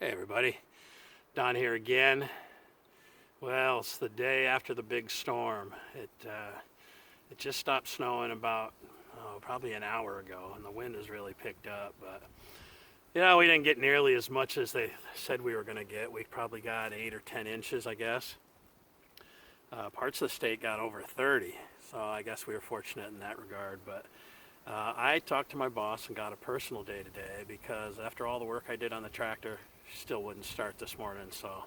Hey everybody, Don here again. Well, it's the day after the big storm. It just stopped snowing about probably an hour ago, and the wind has really picked up. But we didn't get nearly as much as they said we were going to get. We probably got 8 or 10 inches, I guess. Parts of the state got over 30, so I guess we were fortunate in that regard. But I talked to my boss and got a personal day today because after all the work I did on the tractor, she still wouldn't start this morning. So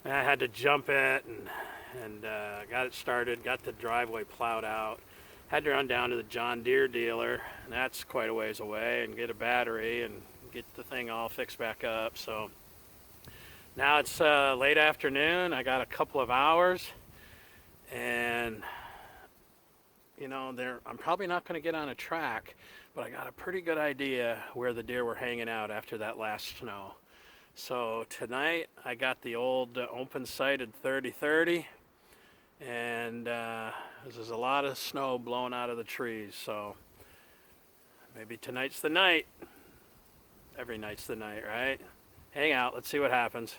I had to jump it and got it started, got the driveway plowed out. Had to run down to the John Deere dealer, and that's quite a ways away, and get a battery and get the thing all fixed back up. So now it's late afternoon. I got a couple of hours, and I'm probably not going to get on a track, but I got a pretty good idea where the deer were hanging out after that last snow. So tonight I got the old open-sighted 30-30, and there's a lot of snow blowing out of the trees, so maybe tonight's the night. Every night's the night, right? Hang out, let's see what happens.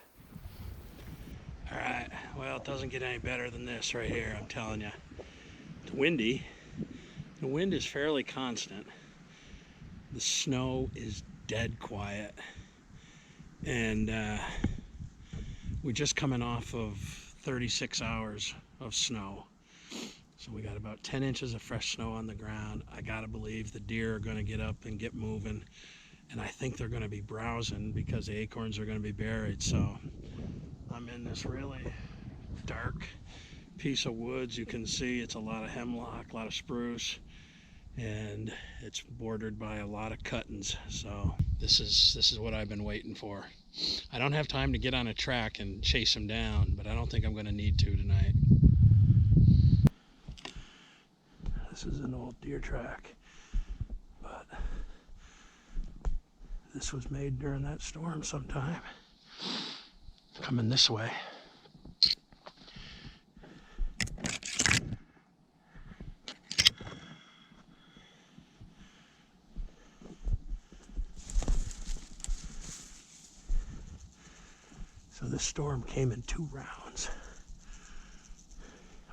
All right, well, it doesn't get any better than this right here, I'm telling you. It's windy. The wind is fairly constant. The snow is dead quiet. And we're just coming off of 36 hours of snow. So we got about 10 inches of fresh snow on the ground. I gotta believe the deer are gonna get up and get moving. And I think they're gonna be browsing because the acorns are gonna be buried. So I'm in this really dark piece of woods. You can see it's a lot of hemlock, a lot of spruce, and it's bordered by a lot of cuttings. So this is what I've been waiting for. I don't have time to get on a track and chase them down, but I don't think I'm going to need to tonight. This is an old deer track, but this was made during that storm sometime. Coming this way. So this storm came in 2 rounds.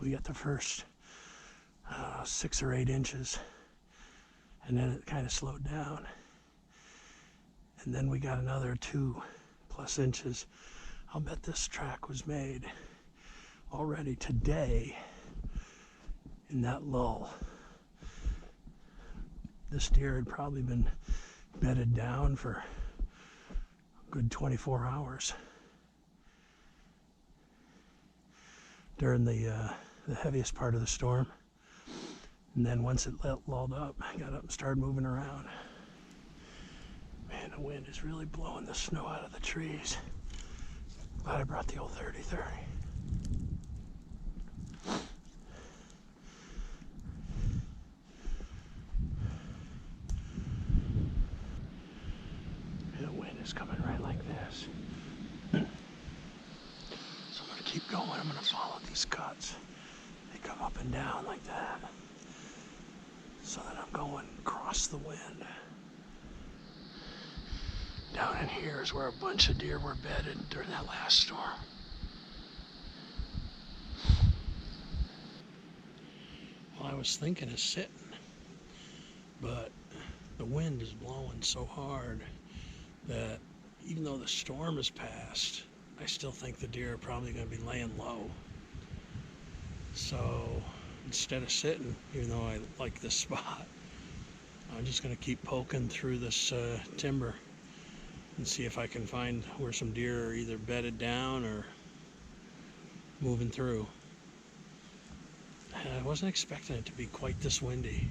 We got the first 6 or 8 inches, and then it kind of slowed down. And then we got another 2+ inches. I'll bet this track was made already today in that lull. This deer had probably been bedded down for a good 24 hours. During the heaviest part of the storm. And then once it lulled up, I got up and started moving around. Man, the wind is really blowing the snow out of the trees. Glad I brought the old 30-30. And the wind is coming right like this. So I'm gonna keep going. I'm gonna follow these cuts. They come up and down like that. So that I'm going across the wind. Down in here is where a bunch of deer were bedded during that last storm. Well, I was thinking of sitting, but the wind is blowing so hard that even though the storm has passed, I still think the deer are probably going to be laying low. So instead of sitting, even though I like this spot, I'm just going to keep poking through this timber and see if I can find where some deer are either bedded down or moving through. I wasn't expecting it to be quite this windy.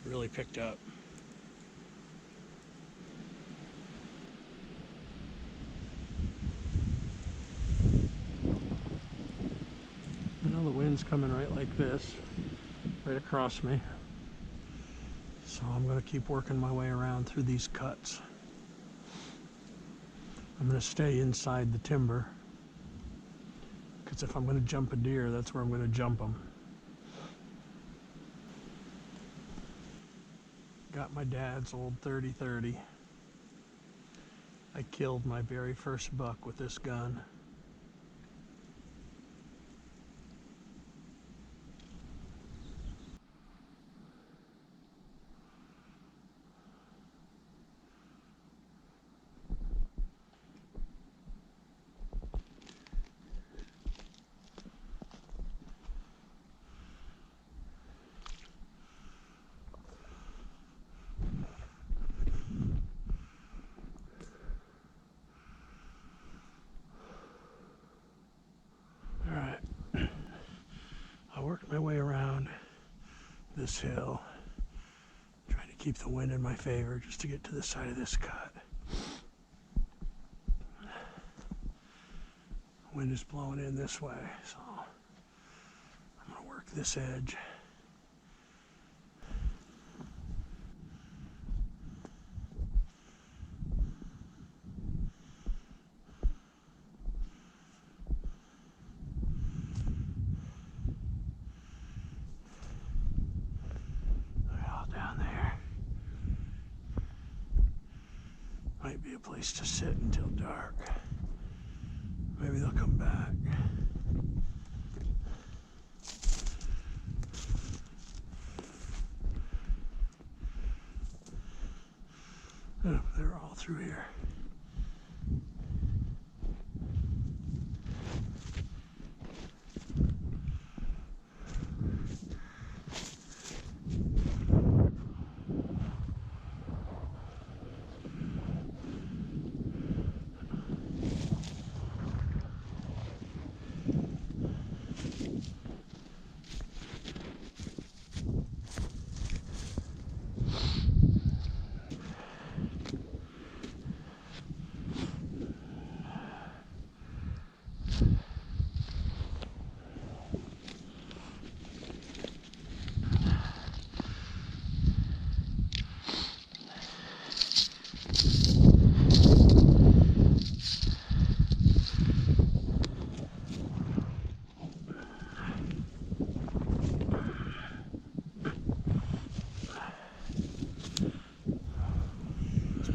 It really picked up. Now the wind's coming right like this, right across me. So I'm going to keep working my way around through these cuts. I'm going to stay inside the timber, because if I'm going to jump a deer, that's where I'm going to jump them. Got my dad's old 30-30. I killed my very first buck with this gun. I worked my way around this hill, trying to keep the wind in my favor just to get to the side of this cut. Wind is blowing in this way, so I'm gonna work this edge. Might be a place to sit until dark. Maybe they'll come back. Oh, they're all through here.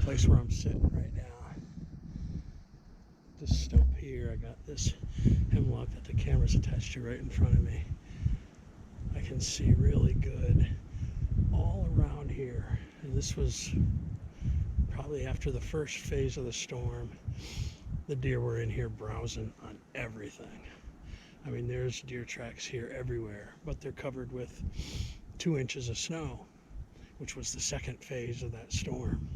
Place where I'm sitting right now. This stump here, I got this hemlock that the camera's attached to right in front of me. I can see really good all around here. And this was probably after the first phase of the storm. The deer were in here browsing on everything. I mean, there's deer tracks here everywhere, but they're covered with 2 inches of snow, which was the second phase of that storm.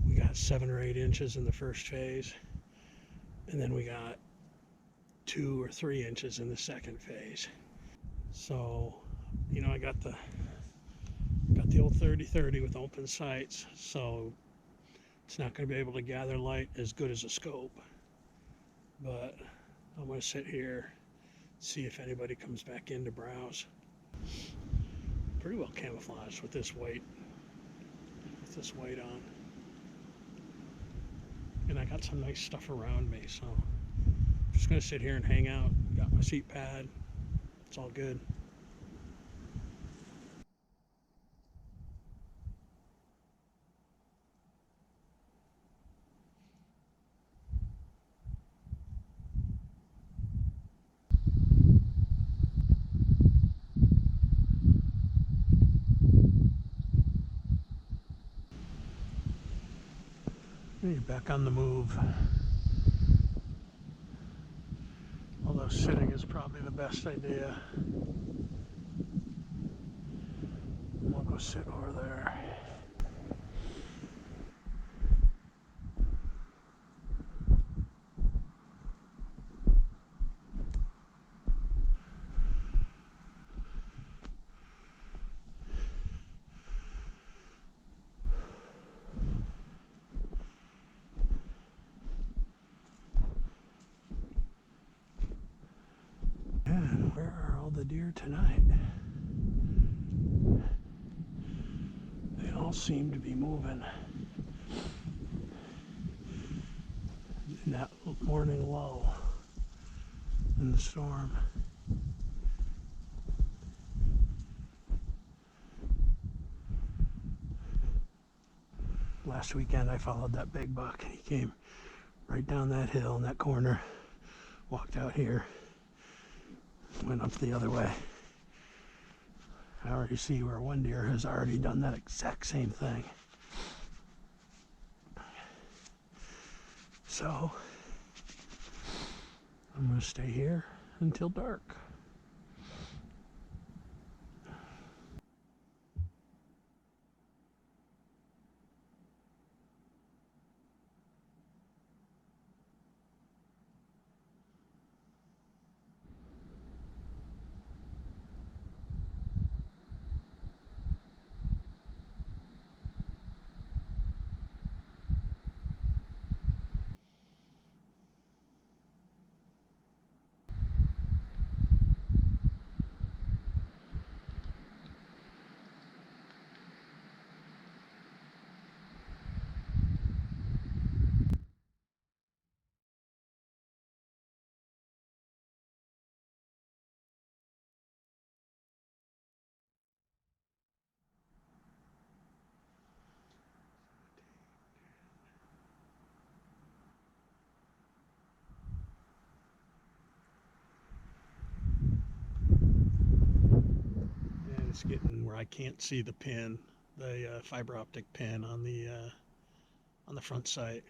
We got 7 or 8 inches in the first phase, and then we got 2 or 3 inches in the second phase. So, you know, I got the old 30-30 with open sights, so it's not going to be able to gather light as good as a scope. But I'm going to sit here, see if anybody comes back in to browse. Pretty well camouflaged with this weight on. And I got some nice stuff around me, so I'm just gonna sit here and hang out. Got my seat pad. It's all good. You're back on the move. Although sitting is probably the best idea. We'll go sit over there. And where are all the deer tonight? They all seem to be moving. In that morning lull in the storm. Last weekend I followed that big buck and he came right down that hill in that corner, walked out here, went up the other way. I already see where one deer has already done that exact same thing. So I'm going to stay here until dark. And it's getting where I can't see the pin, the fiber optic pin on the front sight.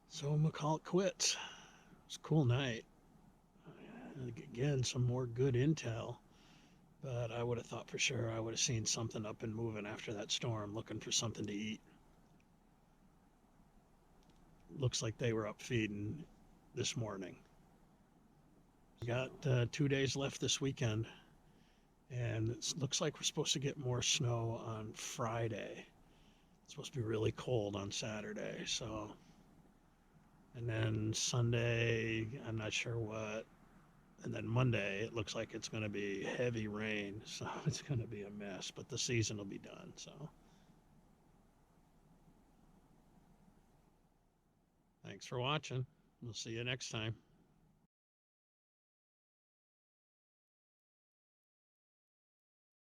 So I'm gonna call it quits. It's a cool night. Again, some more good intel, but I would have thought for sure I would have seen something up and moving after that storm, looking for something to eat. Looks like they were up feeding this morning. We got 2 days left this weekend, and it looks like we're supposed to get more snow on Friday. It's supposed to be really cold on Saturday, so. And then Sunday, I'm not sure what. And then Monday, it looks like it's going to be heavy rain, so it's going to be a mess, but the season will be done, so. Thanks for watching. We'll see you next time.